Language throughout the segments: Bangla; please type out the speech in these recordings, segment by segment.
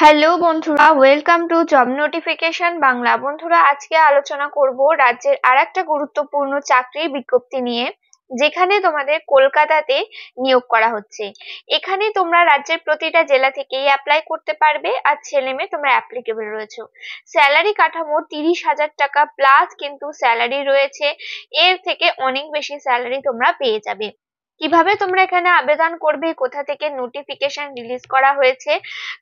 হ্যালো বন্ধুরা, welcome to job notification Bangla. বন্ধুরা, আজকে আলোচনা করব রাজ্যের আরেকটা গুরুত্বপূর্ণ চাকরির বিজ্ঞপ্তি নিয়ে, যেখানে তোমাদের কলকাতাতে নিয়োগ করা হচ্ছে। এখানে তোমরা রাজ্যের প্রতিটা জেলা থেকেই অ্যাপ্লাই করতে পারবে, আর ছেলে মেয়ে তোমরা অ্যাপ্লিকেবল রয়েছে। স্যালারি কাঠামো 30,000 টাকা প্লাস কিন্তু স্যালারি রয়েছে, এর থেকে অনেক বেশি স্যালারি তোমরা পেয়ে যাবে। কিভাবে তোমরা এখানে আবেদন করবে, কোথা থেকে নোটিফিকেশন রিলিজ করা হয়েছে,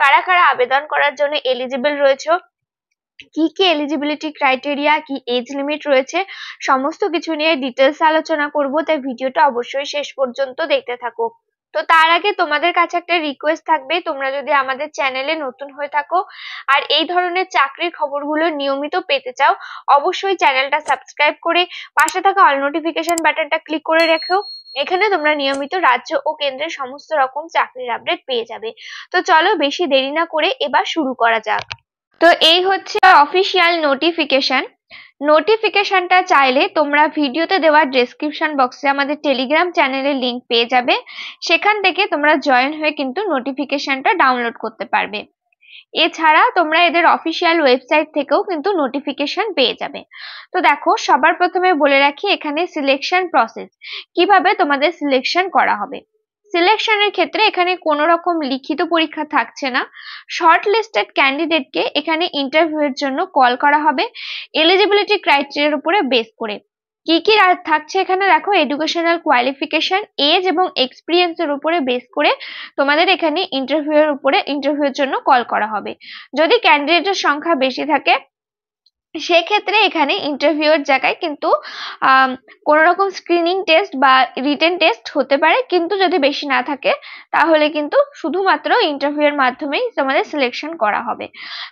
কারা কারা আবেদন করার জন্য এলিজিবল রয়েছে, কি কি এলিজিবিলিটি ক্রাইটেরিয়া, কি এজ লিমিট রয়েছে, সমস্ত কিছু নিয়ে ডিটেলস আলোচনা করব। তাই ভিডিওটা অবশ্যই শেষ পর্যন্ত দেখতে থাকো। তো তার আগে তোমাদের কাছে একটা রিকোয়েস্ট থাকবে, তোমরা যদি আমাদের চ্যানেলে নতুন হয়ে থাকো আর এই ধরনের চাকরির খবরগুলো নিয়মিত পেতে চাও, অবশ্যই চ্যানেলটা সাবস্ক্রাইব করে পাশে থাকা অল নোটিফিকেশন বাটনটা ক্লিক করে রেখো। এখানে তোমরা নিয়মিত রাজ্য ও কেন্দ্রের সমস্ত রকম চাকরির আপডেট পেয়ে যাবে। তো চলো বেশি দেরি না করে এবার শুরু করা যাক। তো এই হচ্ছে অফিসিয়াল নোটিফিকেশনটা চাইলে তোমরা ভিডিওতে দেওয়া ডেসক্রিপশন বক্সে আমাদের টেলিগ্রাম চ্যানেলের লিংক পেয়ে যাবে। সেখান থেকে তোমরা জয়েন হয়ে কিন্তু নোটিফিকেশনটা ডাউনলোড করতে পারবে। এছাড়া তোমরা এদের অফিসিয়াল ওয়েবসাইট থেকেও কিন্তু নোটিফিকেশন পেয়ে যাবে। তো দেখো, সবার প্রথমে বলে রাখি এখানে সিলেকশন প্রসেস, কিভাবে তোমাদের সিলেকশন করা হবে। সিলেকশনের ক্ষেত্রে এখানে কোনো রকম লিখিত পরীক্ষা থাকছে না। শর্ট লিস্টেড ক্যান্ডিডেটকে এখানে ইন্টারভিউয়ের জন্য কল করা হবে এলিজিবিলিটি ক্রাইটেরিয়ার উপরে বেস করে। কি কি থাকছে এখানে দেখো, এডুকেশনাল কোয়ালিফিকেশন, এজ এবং এক্সপিরিয়েন্সের উপরে বেস করে তোমাদের এখানে ইন্টারভিউয়ের জন্য কল করা হবে। যদি ক্যান্ডিডেটের সংখ্যা বেশি থাকে সেক্ষেত্রে এখানে ইন্টারভিউয়ের জায়গায় কিন্তু কোনো রকম স্ক্রিনিং টেস্ট বা রিটেন টেস্ট হতে পারে, কিন্তু যদি বেশি না থাকে তাহলে কিন্তু শুধুমাত্র ইন্টারভিউয়ের মাধ্যমেই তোমাদের সিলেকশন করা হবে।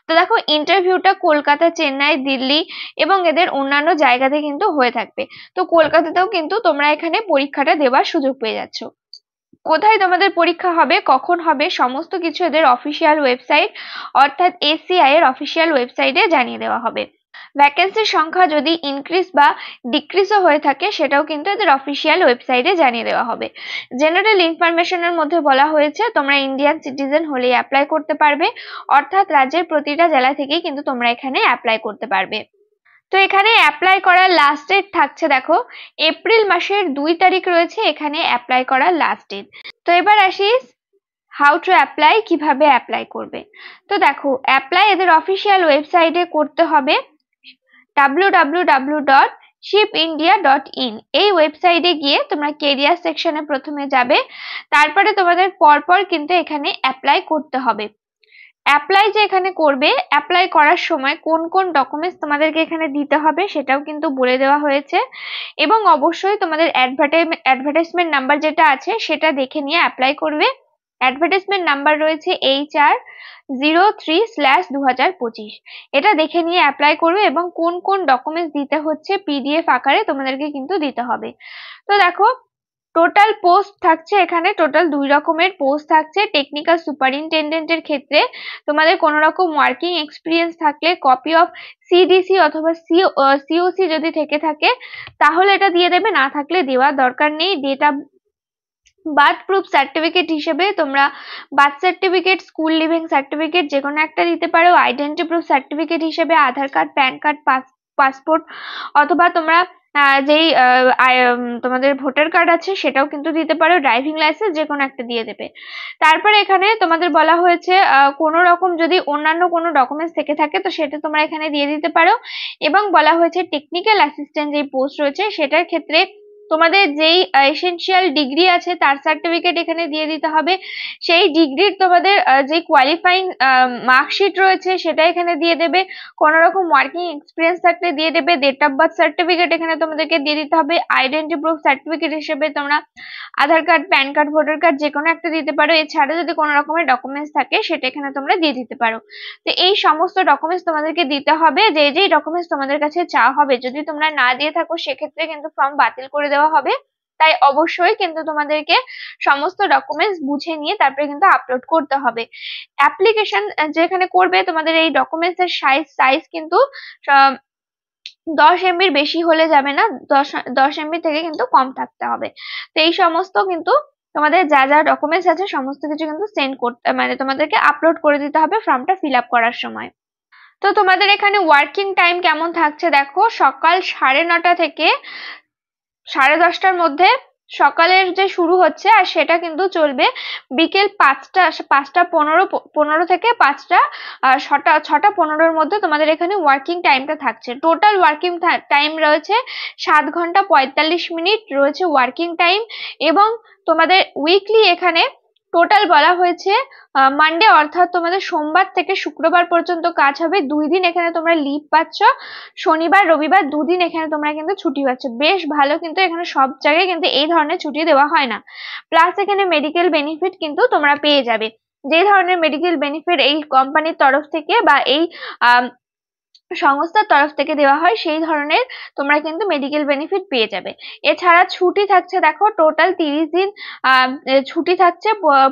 তো দেখো, ইন্টারভিউটা কলকাতা, চেন্নাই, দিল্লি এবং এদের অন্যান্য জায়গাতে কিন্তু হয়ে থাকবে। তো কলকাতাতেও কিন্তু তোমরা এখানে পরীক্ষাটা দেওয়ার সুযোগ পেয়ে যাচ্ছ। কোথায় তোমাদের পরীক্ষা হবে, কখন হবে, সমস্ত কিছু এদের অফিসিয়াল ওয়েবসাইট অর্থাৎ এসিআই এর অফিসিয়াল ওয়েবসাইটে জানিয়ে দেওয়া হবে। ভ্যাকেন্সির সংখ্যা যদি ইনক্রিজ বা ডিক্রিজও হয়ে থাকে সেটাও কিন্তু এদের অফিসিয়াল ওয়েবসাইটে জানিয়ে দেওয়া হবে। জেনারেল ইনফরমেশনের মধ্যে বলা হয়েছে তোমরা ইন্ডিয়ান সিটিজেন হলেই অ্যাপ্লাই করতে পারবে, অর্থাৎ রাজ্যের প্রতিটা জেলা থেকেই কিন্তু তোমরা এখানে অ্যাপ্লাই করতে পারবে। তো এখানে অ্যাপ্লাই করার লাস্ট ডেট থাকছে, দেখো এপ্রিল মাসের 2 তারিখ রয়েছে এখানে অ্যাপ্লাই করার লাস্ট ডেট। তো এবার আসি হাউ টু অ্যাপ্লাই, কিভাবে অ্যাপ্লাই করবে। তো দেখো, অ্যাপ্লাই এদের অফিসিয়াল ওয়েবসাইটে করতে হবে www.shipindia.in। এই ওয়েবসাইটে গিয়ে তোমরা কেরিয়ার সেকশনে প্রথমে যাবে, তারপরে তোমাদের পরপর কিন্তু এখানে অ্যাপ্লাই করতে হবে। অ্যাপ্লাই যে এখানে করবে, অ্যাপ্লাই করার সময় কোন কোন ডকুমেন্টস তোমাদেরকে এখানে দিতে হবে সেটাও কিন্তু বলে দেওয়া হয়েছে, এবং অবশ্যই তোমাদের অ্যাডভার্টাইজমেন্ট নাম্বার যেটা আছে সেটা দেখে নিয়ে অ্যাপ্লাই করবে। অ্যাডভার্টাইজমেন্ট নাম্বার রয়েছে HR03/2025, এটা দেখে নিয়ে অ্যাপ্লাই করবে এবং কোন কোন ডকুমেন্টস দিতে হচ্ছে পিডিএফ আকারে তোমাদেরকে কিন্তু দিতে হবে। তো দেখো, টোটাল পোস্ট থাকছে এখানে, টোটাল 2 রকমের পোস্ট থাকছে। টেকনিক্যাল সুপারিনটেন্ডেন্টের ক্ষেত্রে তোমাদের কোনো রকম ওয়ার্কিং এক্সপিরিয়েন্স থাকলে কপি অফ সিডিসি অথবা সিওসি যদি থেকে থাকে তাহলে এটা দিয়ে দেবে, না থাকলে দেওয়ার দরকার নেই। ডেটা বার্থ প্রুফ সার্টিফিকেট হিসেবে তোমরা birth certificate, school living certificate যে কোনো একটা দিতে পারো। আইডেন্টি প্রুফ সার্টিফিকেট হিসেবে আধার কার্ড, প্যান কার্ড, পাসপোর্ট অথবা তোমরা যেই তোমাদের ভোটার কার্ড আছে সেটাও কিন্তু দিতে পারো। ড্রাইভিং লাইসেন্স যে কোনো একটা দিয়ে দেবে। তারপরে এখানে তোমাদের বলা হয়েছে কোনো রকম যদি অন্যান্য কোনো ডকুমেন্টস থেকে থাকে তো সেটা তোমরা এখানে দিয়ে দিতে পারো, এবং বলা হয়েছে টেকনিক্যাল অ্যাসিস্ট্যান্ট যে পোস্ট রয়েছে সেটার ক্ষেত্রে তোমাদের যেই এসেনশিয়াল ডিগ্রি আছে তার সার্টিফিকেট এখানে দিয়ে দিতে হবে। সেই ডিগ্রির তোমাদের যে কোয়ালিফাইং মার্কশিট রয়েছে সেটা এখানে দিয়ে দেবে। কোন রকম ওয়ার্কিং এক্সপিরিয়েন্স থাকলে দিয়ে দেবে। ডেট অফ বার্থ সার্টিফিকেট এখানে তোমাদেরকে দিয়ে দিতে হবে। আইডেন্টি প্রুফ সার্টিফিকেট হিসেবে তোমরা Aadhaar card, PAN card, voter card যে কোনো একটা দিতে পারো। এছাড়া যদি কোনো রকমের ডকুমেন্টস থাকে সেটা এখানে তোমরা দিয়ে দিতে পারো। তো এই সমস্ত ডকুমেন্টস তোমাদেরকে দিতে হবে। যেই ডকুমেন্টস তোমাদের কাছে চাওয়া হবে যদি তোমরা না দিয়ে থাকো সেক্ষেত্রে কিন্তু ফর্ম বাতিল করে দেওয়া হবে। তাই অবশ্যই কিন্তু তোমাদেরকে সমস্ত ডকুমেন্টস বুঝে নিয়ে তারপরে কিন্তু আপলোড করতে হবে। অ্যাপ্লিকেশন যেখানে করবে তোমাদের এই ডকুমেন্টস এর সাইজ কিন্তু 10 MB বেশি হলে যাবে না, 10 MB থেকে কিন্তু কম থাকতে হবে। তো এই সমস্ত কিন্তু তোমাদের যা যা ডকুমেন্টস আছে সমস্ত কিছু কিন্তু সেন্ড করতে মানে তোমাদেরকে আপলোড করে দিতে হবে ফর্মটা ফিল আপ করার সময়। তো তোমাদের এখানে ওয়ার্কিং টাইম কেমন থাকছে দেখো, সকাল 9:30 থেকে 10:30টার মধ্যে সকালের যে শুরু হচ্ছে, আর সেটা কিন্তু চলবে বিকেল 5টা 15 থেকে 6টা 15-র মধ্যে। তোমাদের এখানে ওয়ার্কিং টাইমটা থাকছে। টোটাল ওয়ার্কিং টাইম রয়েছে 7 ঘন্টা 45 মিনিট রয়েছে ওয়ার্কিং টাইম। এবং তোমাদের উইকলি এখানে টোটাল বলা হয়েছে মানডে অর্থাৎ তোমাদের সোমবার থেকে শুক্রবার পর্যন্ত কাজ হবে। 2 দিন এখানে তোমরা লিভ পাচ্ছ, শনিবার রবিবার 2 দিন এখানে তোমরা কিন্তু ছুটি পাচ্ছ। বেশ ভালো, কিন্তু এখানে সব জায়গায় কিন্তু এই ধরনের ছুটি দেওয়া হয় না। প্লাস এখানে মেডিকেল বেনিফিট কিন্তু তোমরা পেয়ে যাবে। যে ধরনের মেডিকেল বেনিফিট এই কোম্পানির তরফ থেকে বা এই সংস্থার তরফ থেকে দেওয়া হয় সেই ধরনের তোমরা কিন্তু মেডিকেল বেনিফিট পেয়ে যাবে। এছাড়া ছুটি থাকছে দেখো, টোটাল 30 দিন ছুটি থাকছে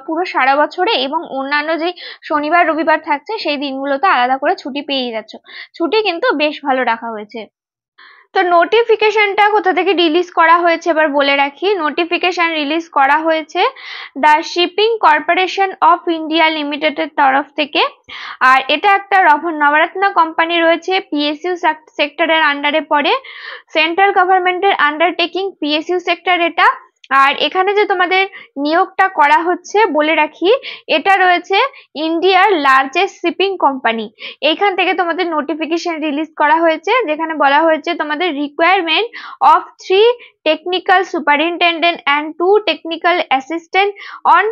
পুরো সারা বছরে। এবং অন্যান্য যে শনিবার রবিবার থাকছে সেই দিনগুলোতে আলাদা করে ছুটি পেয়ে যাচ্ছ। ছুটি কিন্তু বেশ ভালো রাখা হয়েছে। তো নোটিফিকেশনটা কোথা থেকে রিলিজ করা হয়েছে এবার বলে রাখি। নোটিফিকেশন রিলিজ করা হয়েছে the shipping corporation of India লিমিটেডের তরফ থেকে। আর এটা একটা নবরত্না কোম্পানি রয়েছে, পিএসইউ সেক্টরের আন্ডারে পড়ে, সেন্ট্রাল গভর্নমেন্টের আন্ডারটেকিং পিএসইউ সেক্টর এটা। আর এখানে যে তোমাদের নিয়োগটা করা হচ্ছে বলে রাখি, এটা রয়েছে ইন্ডিয়ার লার্জেস্ট শিপিং কোম্পানি। এইখান থেকে তোমাদের নোটিফিকেশন রিলিজ করা হয়েছে, যেখানে বলা হয়েছে তোমাদের requirement of 3 technical superintendent and 2 technical assistant on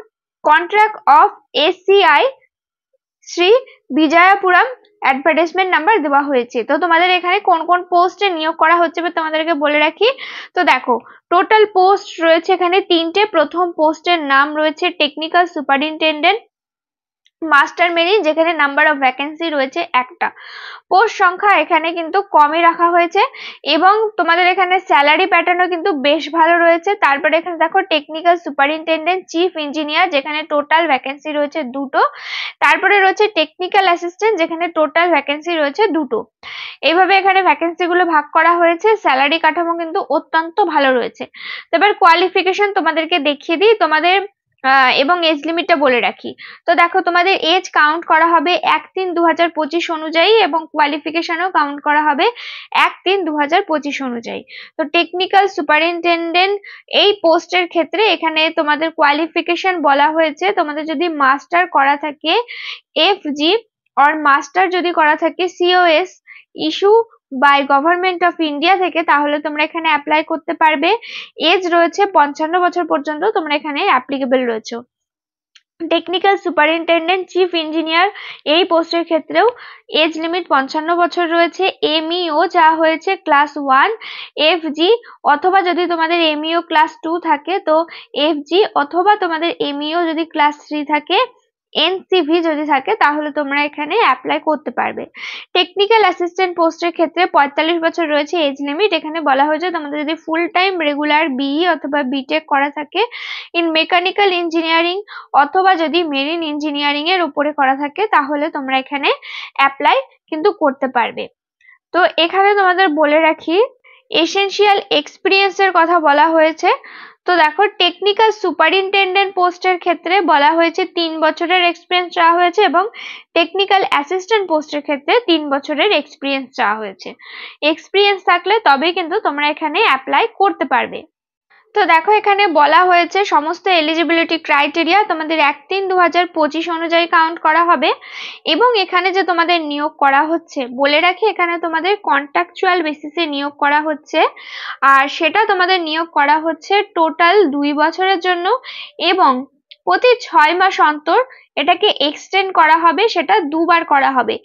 contract of ACI Shri Vijayapuram. Advertisement number দেওয়া হয়েছে। তো তোমাদের এখানে কোন কোন পোস্টে নিয়োগ করা হচ্ছে তোমাদেরকে বলে রাখি। তো দেখো, টোটাল পোস্ট রয়েছে এখানে 3টে। প্রথম পোস্টের নাম রয়েছে টেকনিক্যাল সুপারিনটেন্ডেন্ট মাস্টার মেরিন, যেখানে নাম্বার অফ ভ্যাকেন্সি রয়েছে 1টা। পোস্ট সংখ্যা এখানে কিন্তু কমই রাখা হয়েছে। এবং তোমাদের এখানে স্যালারি প্যাটার্নও কিন্তু বেশ ভালো রয়েছে। তারপরে এখানে দেখো টেকনিক্যাল সুপারিনটেন্ডেন্ট চিফ ইঞ্জিনিয়ার, যেখানে টোটাল ভ্যাকেন্সি রয়েছে 2টো। তারপরে রয়েছে টেকনিক্যাল অ্যাসিস্ট্যান্ট, যেখানে টোটাল ভ্যাকেন্সি রয়েছে 2টো। এইভাবে এখানে ভ্যাকেন্সি গুলো ভাগ করা হয়েছে। স্যালারি কাঠামো কিন্তু অত্যন্ত ভালো রয়েছে। তো এবার কোয়ালিফিকেশন তোমাদেরকে দেখিয়ে দিই তোমাদের এবং এজ লিমিটটা বলে রাখি। তো দেখো, তোমাদের এজ কাউন্ট করা হবে 1/3/2025 অনুযায়ী এবং কোয়ালিফিকেশনও কাউন্ট করা হবে 1/3/2025 অনুযায়ী। তো টেকনিক্যাল সুপারিনটেন্ডেন্ট এই পোস্টের ক্ষেত্রে এখানে তোমাদের কোয়ালিফিকেশন বলা হয়েছে, তোমাদের যদি মাস্টার করা থাকে এফজি অর মাস্টার যদি করা থাকে COS issue by government of India থেকে, তাহলে তোমরা এখানে অ্যাপ্লাই করতে পারবে। এজ রয়েছে 55 বছর পর্যন্ত তোমরা এখানে অ্যাপ্লিকেবল রয়েছে। টেকনিক্যাল সুপারিনটেন্ডেন্ট চিফ ইঞ্জিনিয়ার এই পোস্টের ক্ষেত্রেও এজ লিমিট 55 বছর রয়েছে। এমইও যা হয়েছে ক্লাস 1 এফজি, অথবা যদি তোমাদের এমইও ক্লাস 2 থাকে তো এফজি, অথবা তোমাদের এমইও যদি ক্লাস 3 থাকে এনসিভি যদি থাকে তাহলে তোমরা এখানে অ্যাপ্লাই করতে পারবে। টেকনিক্যাল অ্যাসিস্ট্যান্ট পোস্টের ক্ষেত্রে 45 বছর রয়েছে এজ লিমিট। এখানে বলা হয়েছে তোমাদের যদি ফুল টাইম রেগুলার বিই অথবা বিটেক করা থাকে ইন মেকানিক্যাল ইঞ্জিনিয়ারিং অথবা যদি মেরিন ইঞ্জিনিয়ারিং এর উপরে করা থাকে তাহলে তোমরা এখানে অ্যাপ্লাই কিন্তু করতে পারবে। তো এখানে তোমাদের বলে রাখি এসেনশিয়াল এক্সপিরিয়েন্স এর কথা বলা হয়েছে। তো দেখো, টেকনিক্যাল সুপারিনটেন্ডেন্ট পোস্টের ক্ষেত্রে বলা হয়েছে 3 বছরের এক্সপিরিয়েন্স চাওয়া হয়েছে এবং টেকনিক্যাল অ্যাসিস্ট্যান্ট পোস্টের ক্ষেত্রে 3 বছরের এক্সপিরিয়েন্স চাওয়া হয়েছে। এক্সপিরিয়েন্স থাকলে তবেই কিন্তু তোমরা এখানে অ্যাপ্লাই করতে পারবে। তো দেখো, এখানে বলা হয়েছে সমস্ত এলিজিবিলিটি ক্রাইটেরিয়া তোমাদের 1/3/2025 অনুযায়ী কাউন্ট করা হবে। এবং এখানে যে তোমাদের নিয়োগ করা হচ্ছে বলে রাখি, এখানে তোমাদের কন্ট্রাকচুয়াল বেসিসে নিয়োগ করা হচ্ছে। আর সেটা তোমাদের নিয়োগ করা হচ্ছে টোটাল 2 বছরের জন্য এবং প্রতি 6 মাস অন্তর এটাকে এক্সটেন্ড করা হবে, সেটা 2বার করা হবে।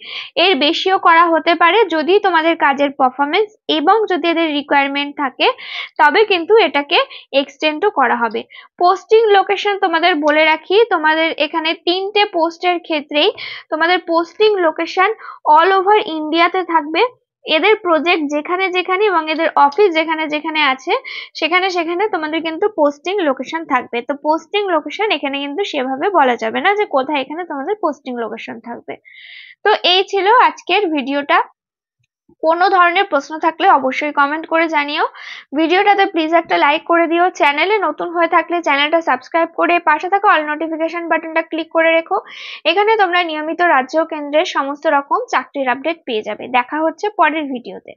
এর বেশিও করা হতে পারে যদি তোমাদের কাজের পারফরমেন্স এবং যদি এদের রিকোয়ারমেন্ট থাকে, তবে কিন্তু এটাকে এক্সটেন্ডও করা হবে। পোস্টিং লোকেশন তোমাদের বলে রাখি, তোমাদের এখানে 3টে পোস্টের ক্ষেত্রেই তোমাদের পোস্টিং লোকেশন অল ওভার ইন্ডিয়াতে থাকবে। এদের প্রজেক্ট যেখানে যেখানে এবং এদের অফিস যেখানে যেখানে আছে সেখানে সেখানে তোমাদের কিন্তু পোস্টিং লোকেশন থাকবে। তো পোস্টিং লোকেশন এখানে কিন্তু সেভাবে বলা যাবে না যে কোথায় এখানে তোমাদের পোস্টিং লোকেশন থাকবে। তো এই ছিল আজকের ভিডিওটা। কোনো ধরনের প্রশ্ন থাকলে অবশ্যই কমেন্ট করে জানিও। ভিডিওটাতে প্লিজ একটা লাইক করে দিও। চ্যানেলে নতুন হয়ে থাকলে চ্যানেলটা সাবস্ক্রাইব করে পাশে থাকা অল নোটিফিকেশন বাটনটা ক্লিক করে রেখো। এখানে তোমরা নিয়মিত রাজ্য ও কেন্দ্রের সমস্ত রকম চাকরির আপডেট পেয়ে যাবে। দেখা হচ্ছে পরের ভিডিওতে।